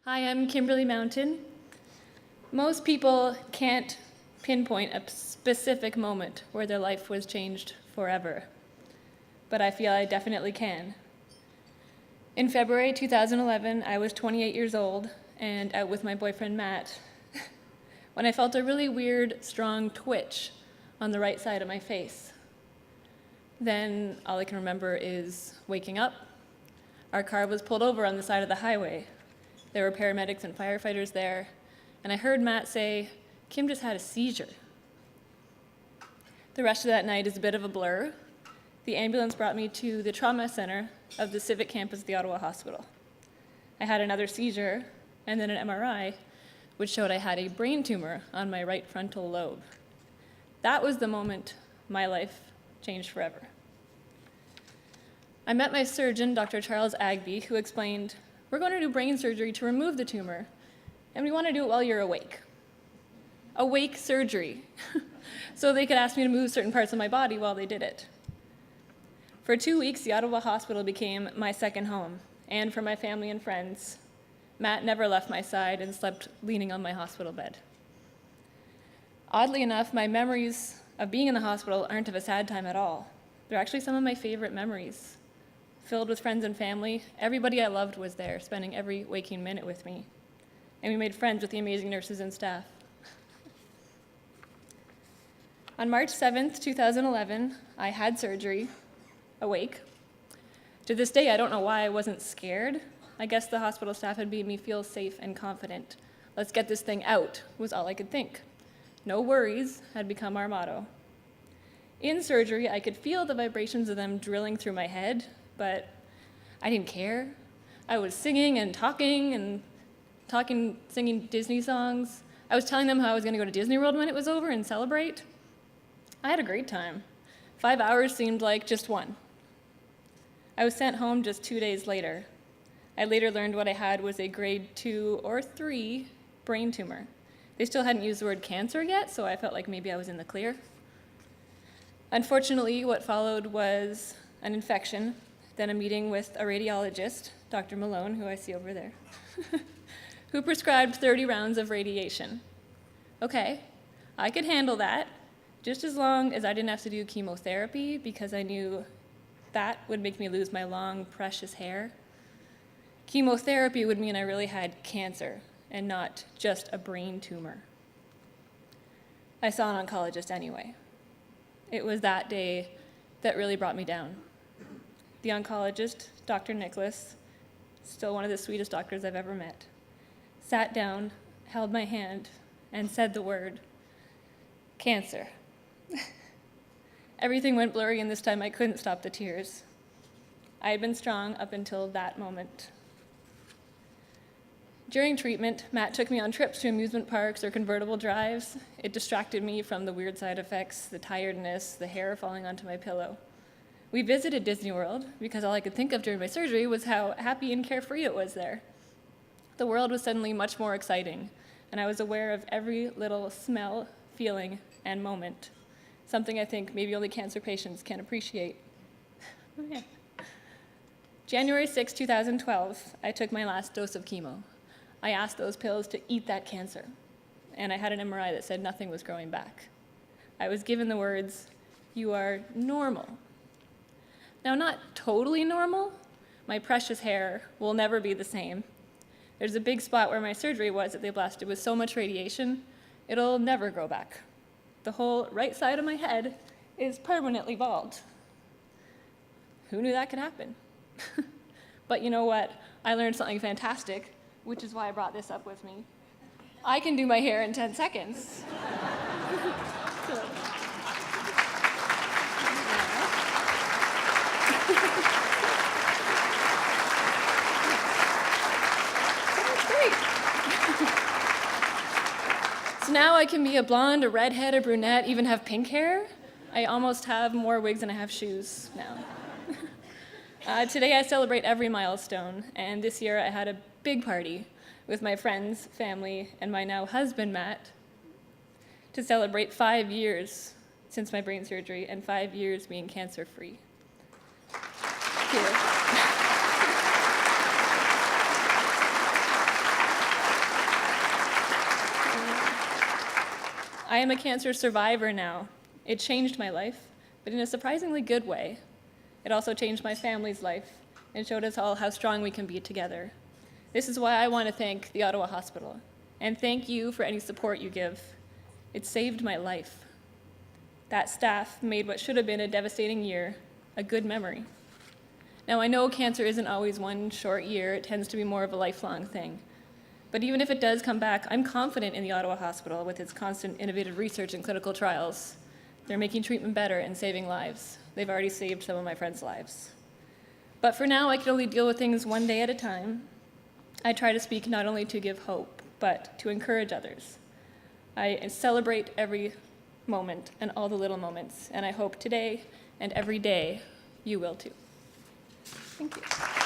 Hi, I'm Kimberly Mountain. Most people can't pinpoint a specific moment where their life was changed forever, but I feel I definitely can. In February 2011, I was 28 years old and out with my boyfriend Matt when I felt a really weird, strong twitch on the right side of my face. Then all I can remember is waking up. Our car was pulled over on the side of the highway. There were paramedics and firefighters there, and I heard Matt say, "Kim just had a seizure." The rest of that night is a bit of a blur. The ambulance brought me to the trauma center of the civic campus of the Ottawa Hospital. I had another seizure, and then an MRI, which showed I had a brain tumor on my right frontal lobe. That was the moment my life changed forever. I met my surgeon, Dr. Charles Agby, who explained, "We're going to do brain surgery to remove the tumor, and we want to do it while you're awake." Awake surgery, so they could ask me to move certain parts of my body while they did it. For 2 weeks, the Ottawa Hospital became my second home, and for my family and friends. Matt never left my side and slept leaning on my hospital bed. Oddly enough, my memories of being in the hospital aren't of a sad time at all. They're actually some of my favorite memories. Filled with friends and family, everybody I loved was there, spending every waking minute with me. And we made friends with the amazing nurses and staff. On March 7th, 2011, I had surgery, awake. To this day, I don't know why I wasn't scared. I guess the hospital staff had made me feel safe and confident. Let's get this thing out, was all I could think. No worries had become our motto. In surgery, I could feel the vibrations of them drilling through my head, but I didn't care. I was singing, singing Disney songs. I was telling them how I was going to go to Disney World when it was over and celebrate. I had a great time. 5 hours seemed like just one. I was sent home just 2 days later. I later learned what I had was a grade 2 or 3 brain tumor. They still hadn't used the word cancer yet, so I felt like maybe I was in the clear. Unfortunately, what followed was an infection, then a meeting with a radiologist, Dr. Malone, who I see over there, who prescribed 30 rounds of radiation. Okay, I could handle that, just as long as I didn't have to do chemotherapy, because I knew that would make me lose my long, precious hair. Chemotherapy would mean I really had cancer and not just a brain tumor. I saw an oncologist anyway. It was that day that really brought me down. The oncologist, Dr. Nicholas, still one of the sweetest doctors I've ever met, sat down, held my hand, and said the word, "Cancer." Everything went blurry, and this time I couldn't stop the tears. I had been strong up until that moment. During treatment, Matt took me on trips to amusement parks or convertible drives. It distracted me from the weird side effects, the tiredness, the hair falling onto my pillow. We visited Disney World because all I could think of during my surgery was how happy and carefree it was there. The world was suddenly much more exciting, and I was aware of every little smell, feeling, and moment, something I think maybe only cancer patients can appreciate. Yeah. January 6, 2012, I took my last dose of chemo. I asked those pills to eat that cancer, and I had an MRI that said nothing was growing back. I was given the words, "You are normal." Now, not totally normal. My precious hair will never be the same. There's a big spot where my surgery was that they blasted with so much radiation, it'll never grow back. The whole right side of my head is permanently bald. Who knew that could happen? But you know what? I learned something fantastic, which is why I brought this up with me. I can do my hair in 10 seconds. So now I can be a blonde, a redhead, a brunette, even have pink hair. I almost have more wigs than I have shoes now. Today I celebrate every milestone, and this year I had a big party with my friends, family, and my now husband, Matt, to celebrate 5 years since my brain surgery and 5 years being cancer-free. Here. I am a cancer survivor now. It changed my life, but in a surprisingly good way. It also changed my family's life and showed us all how strong we can be together. This is why I want to thank the Ottawa Hospital, and thank you for any support you give. It saved my life. That staff made what should have been a devastating year a good memory. Now, I know cancer isn't always one short year. It tends to be more of a lifelong thing. But even if it does come back, I'm confident in the Ottawa Hospital with its constant innovative research and clinical trials. They're making treatment better and saving lives. They've already saved some of my friends' lives. But for now, I can only deal with things one day at a time. I try to speak not only to give hope, but to encourage others. I celebrate every moment and all the little moments, and I hope today and every day you will too. Thank you.